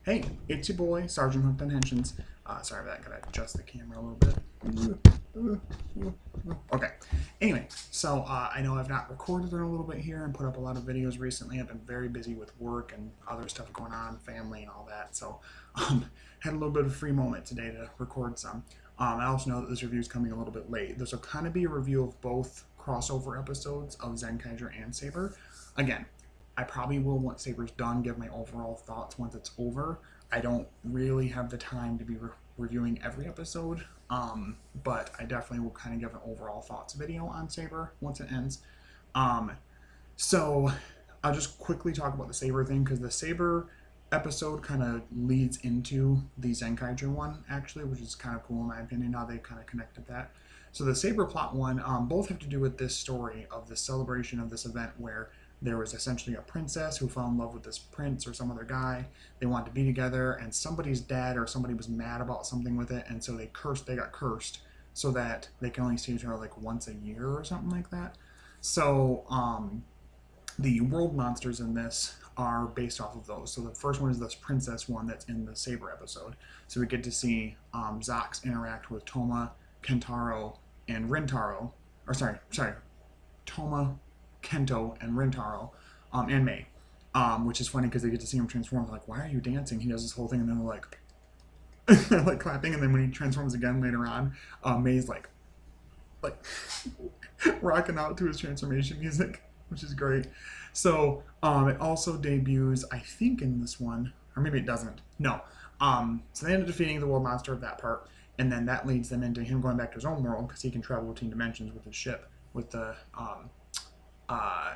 Hey, it's your boy, Sergeant Hooked on Henshins. Sorry about that, gotta adjust the camera a little bit. Okay, anyway, so I know I've not recorded in a little bit here and put up a lot of videos recently. I've been very busy with work and other stuff going on, family and all that, so had a little bit of a free moment today to record some. I also know that this review is coming a little bit late. This will kind of be a review of both crossover episodes of Zenkaiger and Saber. Again, I probably will, once Saber's done, give my overall thoughts once it's over. I don't really have the time to be reviewing every episode, but I definitely will kind of give an overall thoughts video on Saber once it ends. Um, so I'll just quickly talk about the Saber thing because the Saber episode kind of leads into the Zenkaiger one, actually, which is kind of cool in my opinion, how they kind of connected that. So the Saber plot one, both have to do with this story of the celebration of this event where there was essentially a princess who fell in love with this prince or some other guy. They wanted to be together, and somebody's dad or somebody was mad about something with it, and so they got cursed so that they can only see each other like once a year or something like that. So the world monsters in this are based off of those. So the first one is this princess one that's in the Saber episode. So we get to see Zox interact with Toma, Kentaro, and Rintaro. Or sorry, Toma, Kento, and Rintaro, and May. Which is funny because they get to see him transform. They're like, why are you dancing? He does this whole thing, and then they're like, like clapping. And then when he transforms again later on, May's like rocking out to his transformation music, which is great. So it also debuts, I think, in this one, or maybe it doesn't. No. So they end up defeating the world monster of that part, and then that leads them into him going back to his own world because he can travel between dimensions with his ship, with the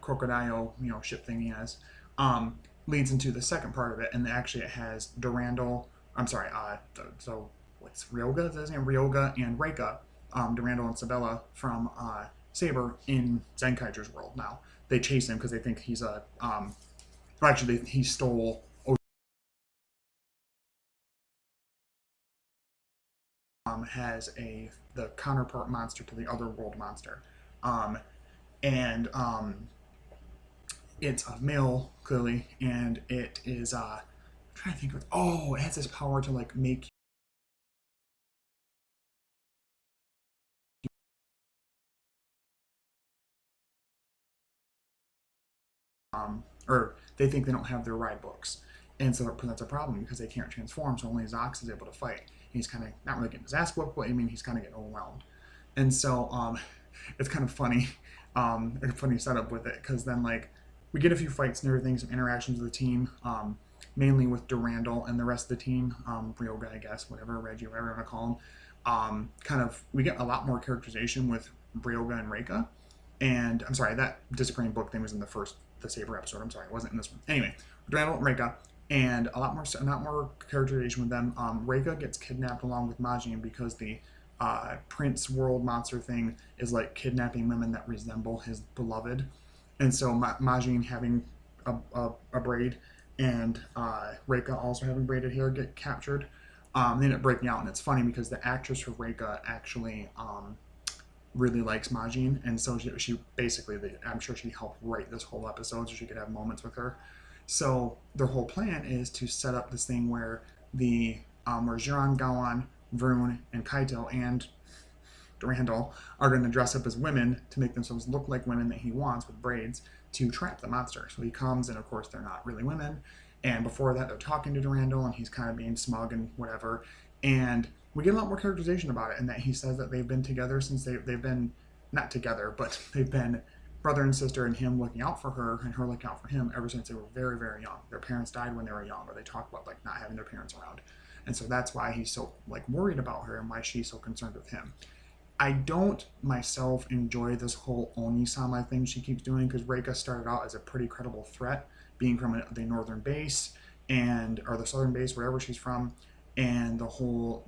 crocodile, ship thing he has. Leads into the second part of it, and actually it has Durandal. I'm sorry. So what's Ryoga? Is that his name? Ryoga and Reika, Durandal and Sabella from Saber in Zenkaiger's world now. They chase him because they think he's a. Actually, he stole. Has the counterpart monster to the other world monster, and it's a male clearly, and it is. I'm trying to think of it. Oh, it has this power to like make or they think they don't have their ride books. And so it presents a problem because they can't transform, so only Zox is able to fight. He's kind of not really getting his ass whooped, but I mean, he's kind of getting overwhelmed. And so it's kind of funny, a funny setup with it, because then, like, we get a few fights and everything, some interactions with the team, mainly with Durandal and the rest of the team, Ryoga, I guess, whatever, Reggie, whatever you want to call him. We get a lot more characterization with Ryoga and Reika. And I'm sorry, that disappearing book thing was in the Saber episode. I'm sorry, it wasn't in this one. Anyway, Durandal and Reika, and a lot more characterization with them. Reika gets kidnapped along with Majin because the Prince World monster thing is like kidnapping women that resemble his beloved, and so Majin having a braid and Reika also having braided hair get captured. They end up breaking out, and it's funny because the actress for Reika actually really likes Majin, and so she basically, I'm sure she helped write this whole episode so she could have moments with her. So their whole plan is to set up this thing where where Jiran, Gaon, Vroon, and Kaito and Durandal are going to dress up as women to make themselves look like women that he wants with braids to trap the monster. So he comes, and of course they're not really women. And before that, they're talking to Durandal, and he's kind of being smug and whatever. And we get a lot more characterization about it, and that he says that they've been together since they've been not together, but they've been brother and sister, and him looking out for her and her looking out for him ever since they were very, very young. Their parents died when they were young, or they talk about like not having their parents around. And so that's why he's so like worried about her and why she's so concerned with him. I don't myself enjoy this whole Oni-sama thing she keeps doing, because Reika started out as a pretty credible threat, being from the northern base or the southern base, wherever she's from, and the whole,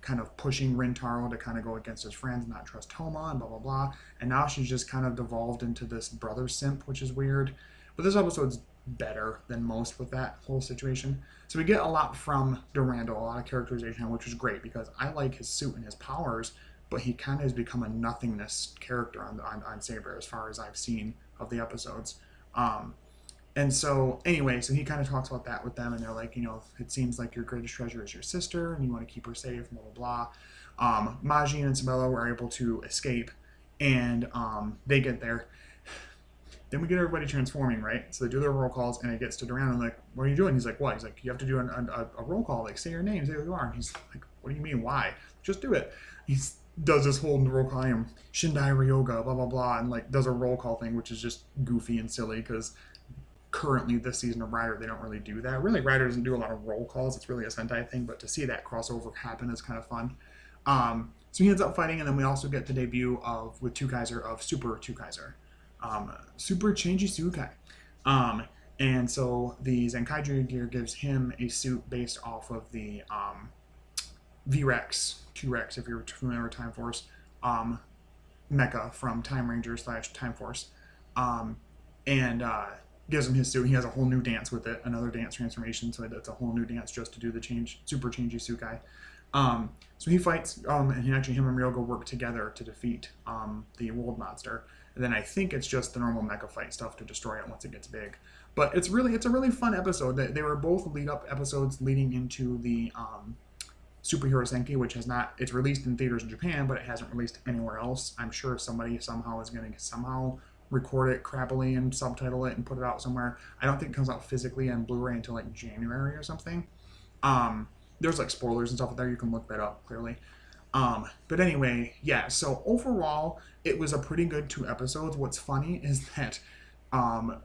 kind of pushing Rintaro to kind of go against his friends and not trust Toma and blah, blah, blah. And now she's just kind of devolved into this brother simp, which is weird. But this episode's better than most with that whole situation. So we get a lot from Durandal, a lot of characterization, which is great because I like his suit and his powers, but he kind of has become a nothingness character on Saber as far as I've seen of the episodes. And so, anyway, so he kind of talks about that with them, and they're like, it seems like your greatest treasure is your sister, and you want to keep her safe, blah, blah, blah. Majin and Sabella were able to escape, and they get there. Then we get everybody transforming, right? So they do their roll calls, and it gets to Duran, and like, what are you doing? He's like, what? He's like, you have to do a roll call, like, say your name, say who you are. And he's like, what do you mean, why? Just do it. He does this whole roll call, Shindai Ryoga, blah, blah, blah, and like does a roll call thing, which is just goofy and silly because currently this season of Rider, they don't really do that. Really, Rider doesn't do a lot of roll calls. It's really a Sentai thing, but to see that crossover happen is kind of fun. So he ends up fighting, and then we also get the debut with Two Kaiser of Super Two Kaiser. Super Changey Sukai. And so the Zenkaiju gear gives him a suit based off of the V-Rex, T-Rex, if you're familiar with Time Force, mecha from Time Ranger / Time Force. And gives him his suit. He has a whole new dance with it, another dance transformation, so it's a whole new dance just to do the Super Changey Sukai. So he fights, and him and Ryoga work together to defeat the World Monster. And then I think it's just the normal mecha fight stuff to destroy it once it gets big. But it's a really fun episode. They were both lead-up episodes leading into the Superhero Senki, which it's released in theaters in Japan, but it hasn't released anywhere else. I'm sure somebody somehow is going to somehow record it crappily and subtitle it and put it out somewhere. I don't think it comes out physically on Blu-ray until like January or something. There's like spoilers and stuff out there. You can look that up clearly. But anyway, yeah, so overall, it was a pretty good 2 episodes. What's funny is that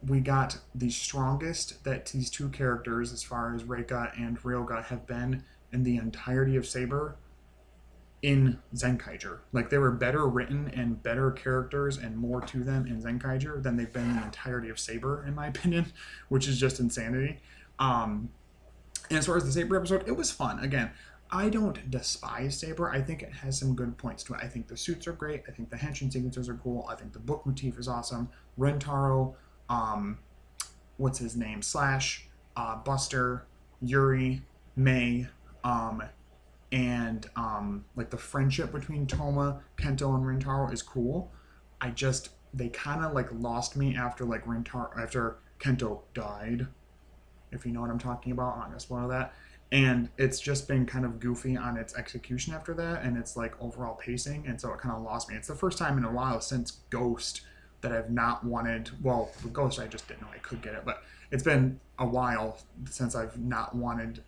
we got the strongest that these 2 characters, as far as Reika and Ryoga, have been in the entirety of Saber in Zenkaiger. Like, they were better written and better characters and more to them in Zenkaiger than they've been in the entirety of Saber, in my opinion, which is just insanity. And as far as the Saber episode, it was fun. Again, I don't despise Saber. I think it has some good points to it. I think the suits are great. I think the henshin sequences are cool. I think the book motif is awesome. Rentaro, what's his name? Slash, Buster, Yuri, May, and like the friendship between Toma, Kento, and Rentaro is cool. They kind of like lost me after after Kento died, if you know what I'm talking about. I'm not gonna spoil that. And it's just been kind of goofy on its execution after that, and it's like overall pacing, and so it kind of lost me. It's the first time in a while since Ghost that I've not wanted. Well, with Ghost, I just didn't know I could get it, but it's been a while since I've not wanted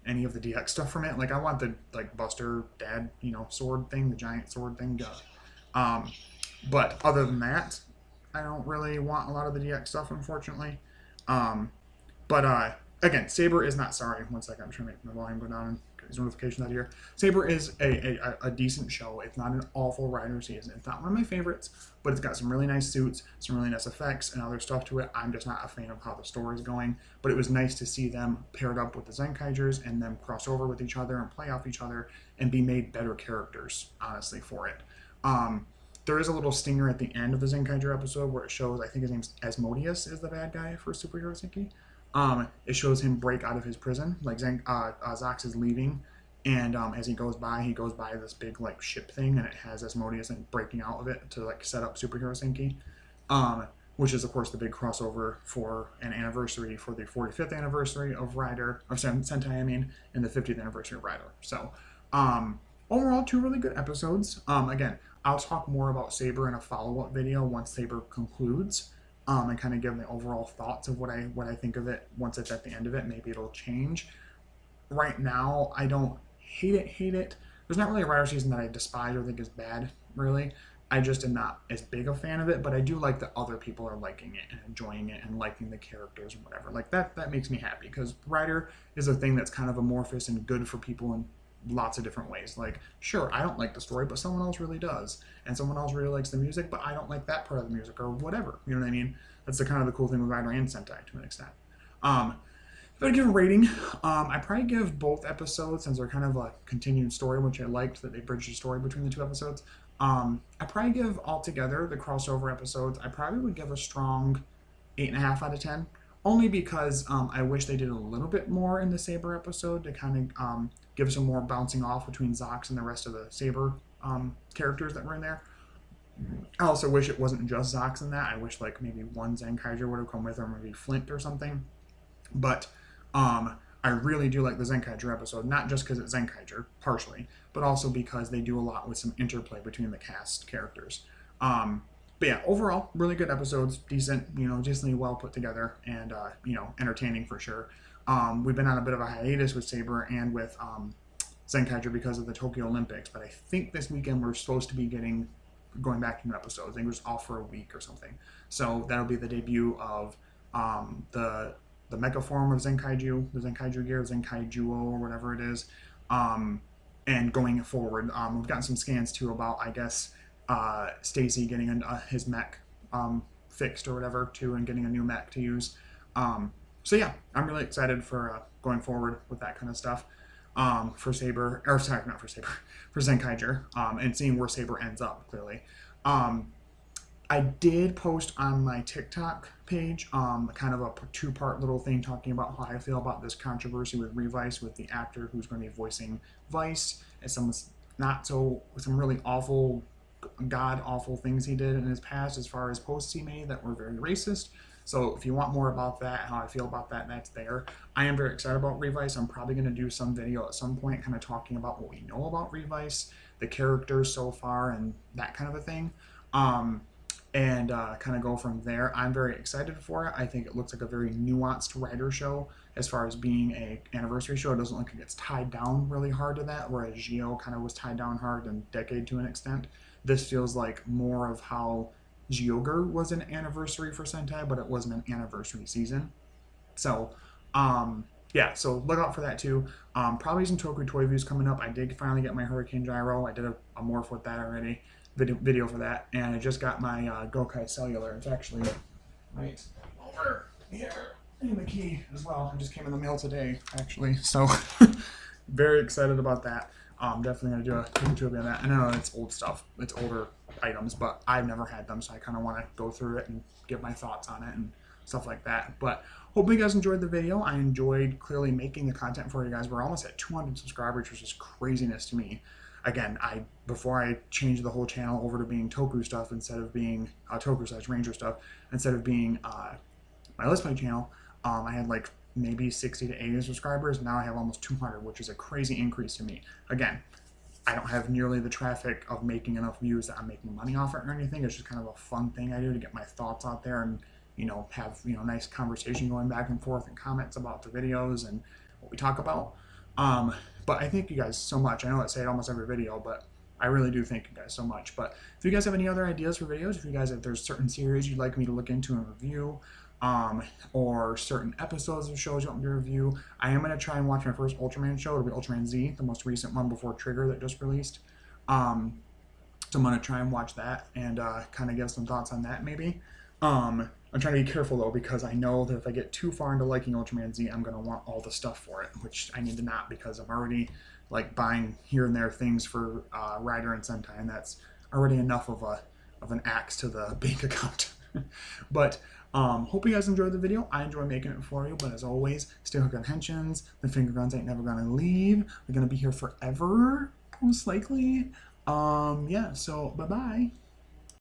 any of the DX stuff from it. Like, I want the like Buster Dad, sword thing, the giant sword thing. But other than that, I don't really want a lot of the DX stuff, unfortunately. Again, Saber is not sorry. One second, I'm trying to make my volume go down and get these notifications out of here. Saber is a decent show. It's not an awful Rider season. It's not one of my favorites, but it's got some really nice suits, some really nice effects, and other stuff to it. I'm just not a fan of how the story is going, but it was nice to see them paired up with the Zenkaigers and them cross over with each other and play off each other and be made better characters, honestly, for it. There is a little stinger at the end of the Zenkaiger episode where it shows, I think his name's Asmodeus is the bad guy for Superhero Senki. It shows him break out of his prison, like Zox is leaving, and as he goes by this big like ship thing, and it has Asmodeus and breaking out of it to like set up Superhero Senki, which is of course the big crossover for an anniversary for the 45th anniversary of Sentai, and the 50th anniversary of Rider. So overall, 2 really good episodes. Again, I'll talk more about Saber in a follow-up video once Saber concludes. And kind of give the overall thoughts of what I think of it once it's at the end of it. Maybe it'll change. Right now, I don't hate it. There's not really a Rider season that I despise or think is bad, really. I just am not as big a fan of it, but I do like that other people are liking it and enjoying it and liking the characters and whatever. Like, that makes me happy, because Rider is a thing that's kind of amorphous and good for people in lots of different ways. Like, sure, I don't like the story, but someone else really does, and someone else really likes the music, but I don't like that part of the music, or whatever. You know what I mean? That's the kind of the cool thing with Rider and Sentai to an extent. If I give a rating, I probably give both episodes, since they're kind of a continued story, which I liked that they bridged the story between the 2 episodes. I probably give altogether the crossover episodes, I probably would give a strong 8.5 out of 10. Only because I wish they did a little bit more in the Saber episode to kind of give some more bouncing off between Zox and the rest of the Saber characters that were in there. I also wish it wasn't just Zox in that. I wish like maybe one Zenkaiger would have come with, or maybe Flint or something. But I really do like the Zenkaiger episode, not just because it's Zenkaiger, partially, but also because they do a lot with some interplay between the cast characters. But yeah, overall, really good episodes, decent, decently well put together, and entertaining for sure. We've been on a bit of a hiatus with Saber and with Zenkaiger because of the Tokyo Olympics, but I think this weekend we're supposed to be going back to new episodes. I think we're just off for a week or something. So that'll be the debut of the mecha form of Zenkaiju, the Zenkaiju gear, Zenkaijuo, or whatever it is. And going forward, we've gotten some scans too about, I guess, Stacy getting his mech fixed or whatever too, and getting a new mech to use. So yeah, I'm really excited for going forward with that kind of stuff. For Saber, or sorry, not for Saber, for Zenkaiger, and seeing where Saber ends up, clearly. I did post on my TikTok page kind of a two-part little thing talking about how I feel about this controversy with Revice, with the actor who's going to be voicing Vice, and some really awful, god-awful things he did in his past as far as posts he made that were very racist. So if you want more about that, how I feel about that, that's there. I am very excited about Revice. I'm probably going to do some video at some point kind of talking about what we know about Revice, the characters so far, and that kind of a thing. And kind of go from there. I'm very excited for it. I think it looks like a very nuanced writer show as far as being a anniversary show. It doesn't look like it's tied down really hard to that, whereas Geo kind of was tied down hard and Decade to an extent. This feels like more of how Geoger was an anniversary for Sentai, but it wasn't an anniversary season. So, yeah, so look out for that too. Probably some Toku Toy Views coming up. I did finally get my Hurricane Gyro. I did a morph with that already. Video for that, and I just got my Gokai Cellular. It's actually right over here in the key as well. It just came in the mail today, actually, so very excited about that. Definitely gonna do a Toku on that. I know it's old stuff, it's older items, but I've never had them, so I kind of want to go through it and give my thoughts on it and stuff like that. But hope you guys enjoyed the video. I enjoyed clearly making the content for you guys. We're almost at 200 subscribers, which is craziness to me. Again, before I changed the whole channel over to being Toku stuff instead of being Toku/Ranger stuff instead of being my Let's Play channel, I had like maybe 60 to 80 subscribers. Now I have almost 200, which is a crazy increase to me. Again, I don't have nearly the traffic of making enough views that I'm making money off it or anything. It's just kind of a fun thing I do to get my thoughts out there and have nice conversation going back and forth and comments about the videos and what we talk about. But I thank you guys so much. I know I say it almost every video, but I really do thank you guys so much. But if you guys have any other ideas for videos, if there's certain series you'd like me to look into and review, or certain episodes of shows you want me to review, I am going to try and watch my first Ultraman show. It'll be Ultraman Z, the most recent one before Trigger that just released. So I'm going to try and watch that and kind of give some thoughts on that maybe. I'm trying to be careful though, because I know that if I get too far into liking Ultraman Z, I'm going to want all the stuff for it, which I need to not, because I'm already like buying here and there things for Rider and Sentai, and that's already enough of an axe to the bank account. But hope you guys enjoyed the video. I enjoy making it for you, but as always, stay hooked on Henshins. The finger guns ain't never gonna leave. They're gonna be here forever, most likely. Yeah, so bye-bye.